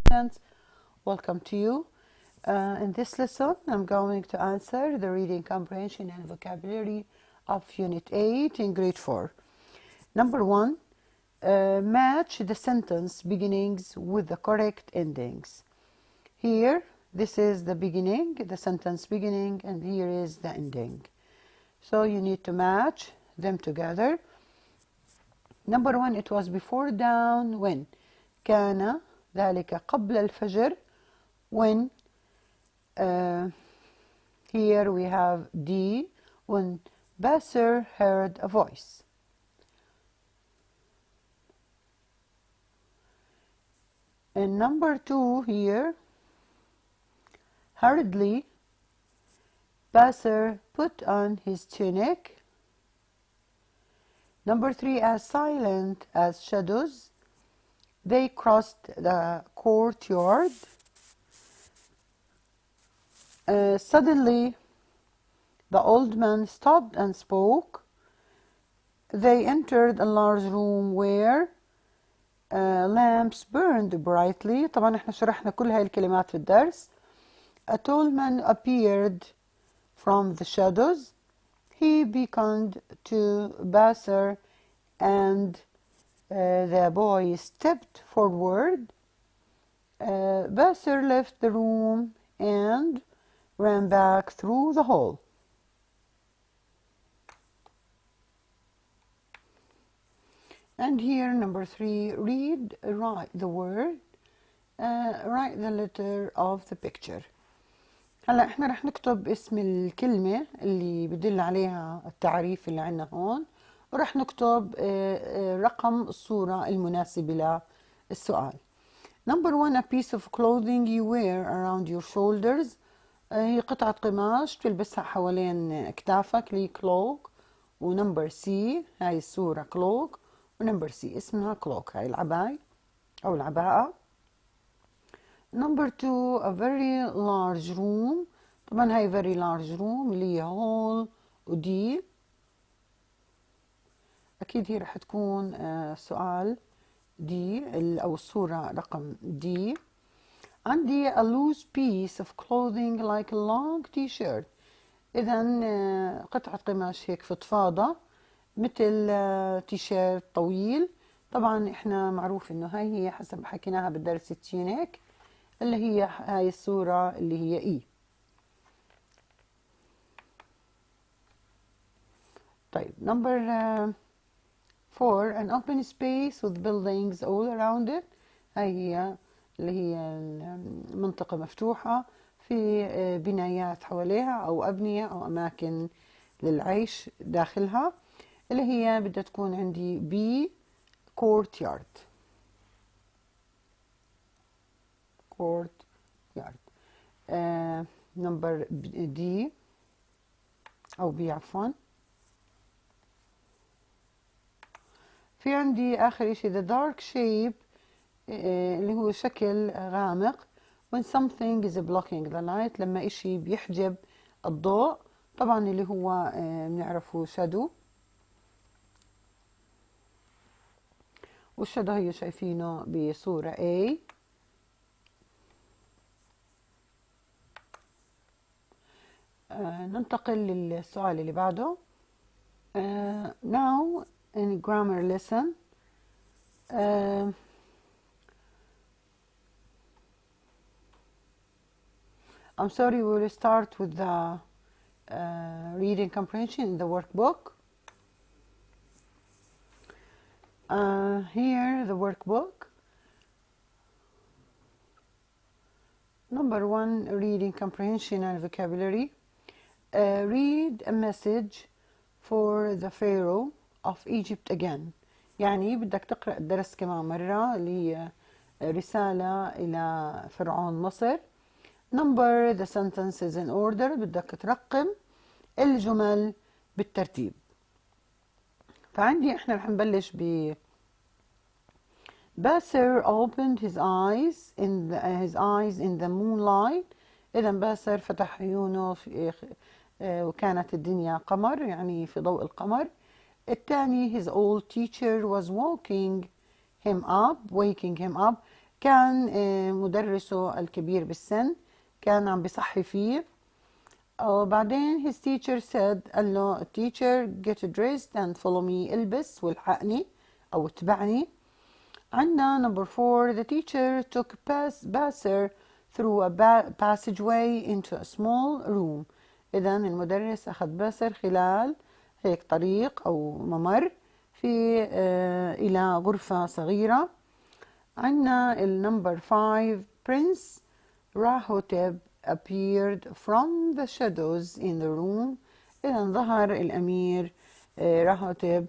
students, welcome to you. In this lesson, I'm going to answer the reading comprehension and vocabulary of Unit 8 in Grade 4. Number 1, match the sentence beginnings with the correct endings. Here, this is the beginning, the sentence beginning, and here is the ending. So you need to match them together. Number 1, it was before dawn when كان ذلك قبل الفجر when here we have D when Basser heard a voice. And number 2 here, hurriedly Basser put on his tunic. Number 3, as silent as shadows, they crossed the courtyard. Suddenly, the old man stopped and spoke. They entered a large room where lamps burned brightly. طبعا احنا شرحنا كل هاي الكلمات في الدرس. A tall man appeared from the shadows. He beckoned to Basser and the boy stepped forward. Basser left the room and ran back through the hall. And here, number 3, write the word, write the letter of the picture. هلا احنا رح نكتب اسم الكلمة اللي بدل عليها التعريف اللي عنا هون، ورح نكتب رقم الصورة المناسبة للسؤال. Number 1, a piece of clothing you wear around your shoulders. هي قطعة قماش تلبسها حوالين اكتافك اللي cloak. ونمبر سي هاي الصورة cloak، ونمبر سي اسمها cloak هاي العباية أو العباءة. Number 2, a very large room. طبعا هاي very large room اللي هي hall ودي. أكيد هي رح تكون سؤال دي أو الصورة رقم دي. عندي a loose piece of clothing like a long t-shirt. إذن قطعة قماش هيك فضفاضة مثل تيشيرت طويل. طبعا إحنا معروف إنه هاي هي حسب حكيناها بالدرس التينيك اللي هي هاي الصورة اللي هي إي. طيب number 4, an open space with buildings all around it. هاي هي اللي هي منطقة مفتوحة في بنايات حواليها أو أبنية أو أماكن للعيش داخلها، اللي هي بدها تكون عندي B courtyard. number D أو B عفوا. في عندي آخر إشي the dark shape اللي هو شكل غامق when something is blocking the light، لما إشي بيحجب الضوء. طبعا اللي هو بنعرفه shadow، والشادو هي شايفينه بصورة A. ننتقل للسؤال اللي بعده. Now in grammar lesson I'm sorry, we will start with the reading comprehension in the workbook. Here the workbook. Number 1, reading comprehension and vocabulary. Read a message for the Pharaoh of Egypt again. يعني بدك تقرأ الدرس كمان مرة اللي هي رسالة إلى فرعون مصر. Number the sentences in order. بدك ترقم الجمل بالترتيب. فعندي احنا رح نبلش ب Basser opened his eyes in the moonlight. إذا باسر فتح عيونه وكانت الدنيا قمر، يعني في ضوء القمر. الثاني his old teacher was waking him up. كان مدرسه الكبير بالسن كان عم بيصحي فيه. وبعدين his teacher said، قال له teacher get dressed and follow me، البس والحقني أو اتبعني. عندنا number 4 the teacher took Basser through a passageway into a small room. إذا المدرس أخذ باسر خلال هيك طريق أو ممر في إلى غرفة صغيرة. عندنا النمبر 5 Prince Rahotep appeared from the shadows in the room. إذا ظهر الأمير راهوتب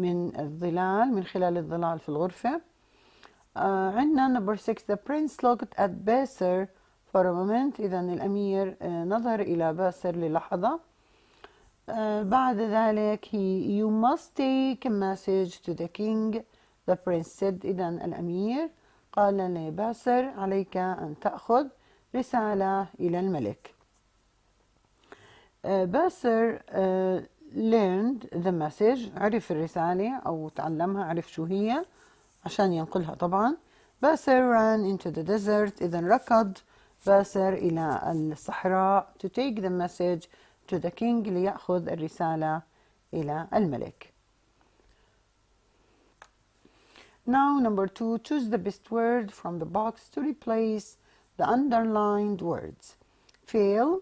من الظلال، من خلال الظلال في الغرفة. عندنا number 6 the prince looked at Basser for a moment. إذا الأمير نظر إلى باسر للحظة. بعد ذلك you must take a message to the king the prince said. إذا الأمير قال لباسر عليك أن تأخذ رسالة إلى الملك. باسر learned the message، عرف الرسالة أو تعلمها، عرف شو هي عشان ينقلها طبعا. باسر ran into the desert، إذا ركض باسر إلى الصحراء to take the message to the king، ليأخذ الرسالة إلى الملك. Now number 2 choose the best word from the box to replace the underlined words. fail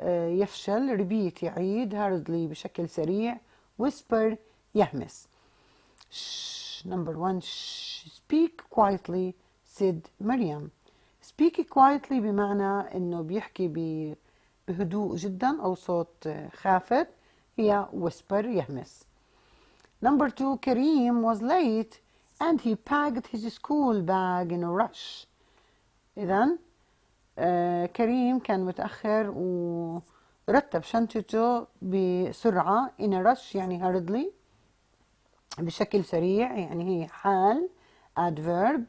يفشل، repeat يعيد، hurriedly بشكل سريع، whisper يهمس. number 1 speak quietly said مريم. speak quietly بمعنى انه بيحكي بهدوء جدا او صوت خافت، هي whisper يهمس. number 2 كريم was late and he packed his school bag in a rush. إذن كريم كان متأخر ورتب شنطته بسرعة in a rush يعني hurriedly بشكل سريع، يعني هي حال adverb.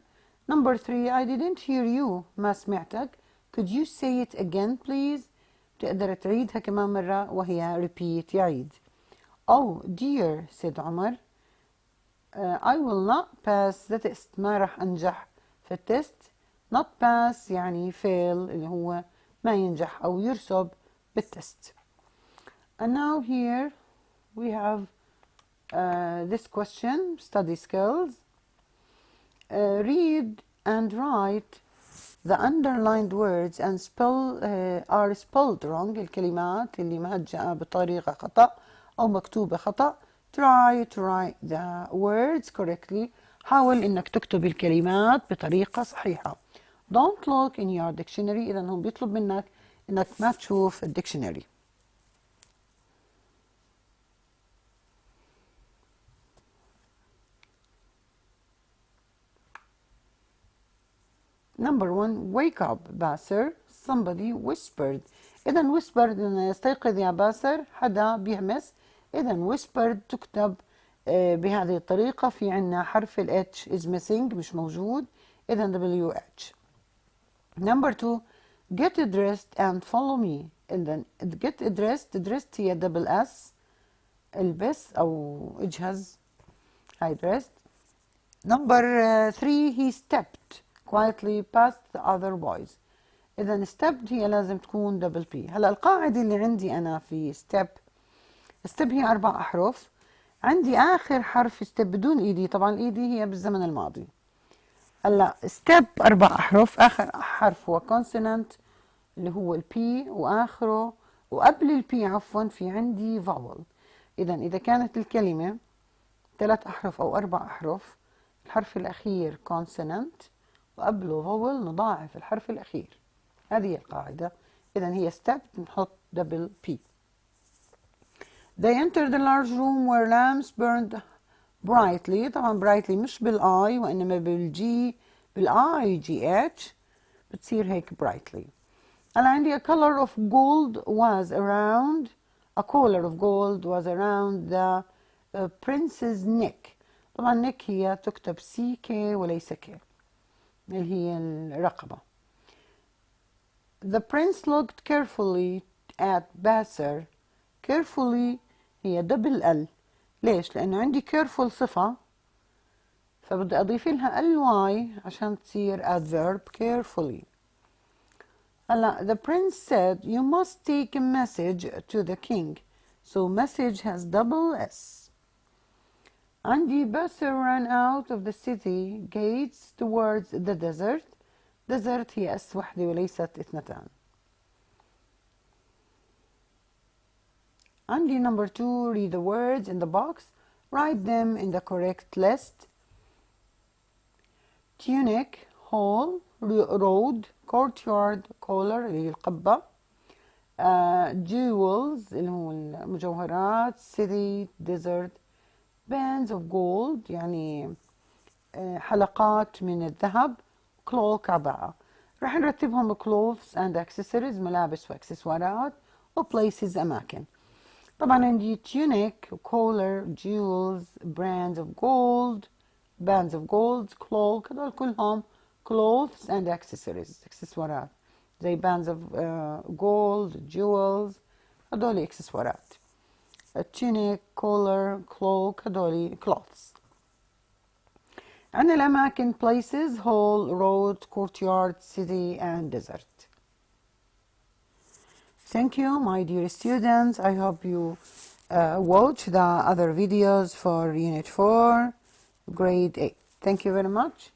number 3 I didn't hear you، ما سمعتك. could you say it again please، تقدر تعيدها كمان مرة وهي repeat يعيد. oh dear said عمر I will not pass the test، ما راح أنجح في التست. not pass يعني fail اللي هو ما ينجح أو يرسب بالتست. and now here we have this question study skills. read and write the underlined words and spell are spelled wrong، الكلمات اللي مهجأة بطريقة خطأ أو مكتوبة خطأ. try to write the words correctly، حاول إنك تكتب الكلمات بطريقة صحيحة. don't look in your dictionary، إذا هم بيطلب منك إنك ما تشوف الديكشنري. number 1 wake up باسر somebody whispered. إذا whispered استيقظ يا باسر، حدا بيهمس. إذا whispered تكتب بهذه الطريقة. في عنا حرف ال H is missing مش موجود، إذا WH. number 2 get dressed and follow me. إذا get dressed هي double S، البس أو اجهز، هاي dressed. number 3 he stepped quietly past the other boys. إذا stepped هي لازم تكون double P. هلا القاعدة اللي عندي أنا في step هي 4 أحرف. عندي آخر حرف step بدون إيدي، طبعا الإيدي هي بالزمن الماضي. هلا step 4 أحرف، آخر حرف هو consonant اللي هو ال P، وآخره وقبل ال P عفوا في عندي vowel. إذا كانت الكلمة 3 أحرف أو 4 أحرف، الحرف الأخير consonant وقبله vowel نضاعف الحرف الأخير. هذه هي القاعدة. إذا هي step نحط double P. They entered the large room where lamps burned brightly. طبعا brightly مش بالآي وإنما بالجي، بالآي GH بتصير هيك brightly. أنا عندي a color of gold was around the prince's neck. طبعا neck هي تكتب CK وليس K اللي هي الرقبة. The prince looked carefully at Basser. carefully هي double L. ليش؟ لأنه عندي careful صفة، فبدي أضيف لها ly عشان تصير adverb carefully. هلا the prince said you must take a message to the king. So message has double S. عندي Bertha ran out of the city gates towards the desert. desert هي S وحدة وليست اثنتان. عندي number 2 read the words in the box. Write them in the correct list. tunic, hall, road, courtyard, collar اللي هي القبة. jewels اللي هو المجوهرات. city, desert. bands of gold يعني حلقات من الذهب. cloak عباءة. راح نرتبهم clothes and accessories ملابس واكسسوارات و places أماكن. طبعا عندي tunic, collar, jewels, brands of gold, bands of gold, cloak هذول كلهم clothes and accessories اكسسوارات زي bands of gold, jewels هذول اكسسوارات. tunic, collar, cloak هذول clothes. عندنا الأماكن places, hall, road, courtyard, city and desert. Thank you, my dear students. I hope you watch the other videos for Unit 4, Grade 8. Thank you very much.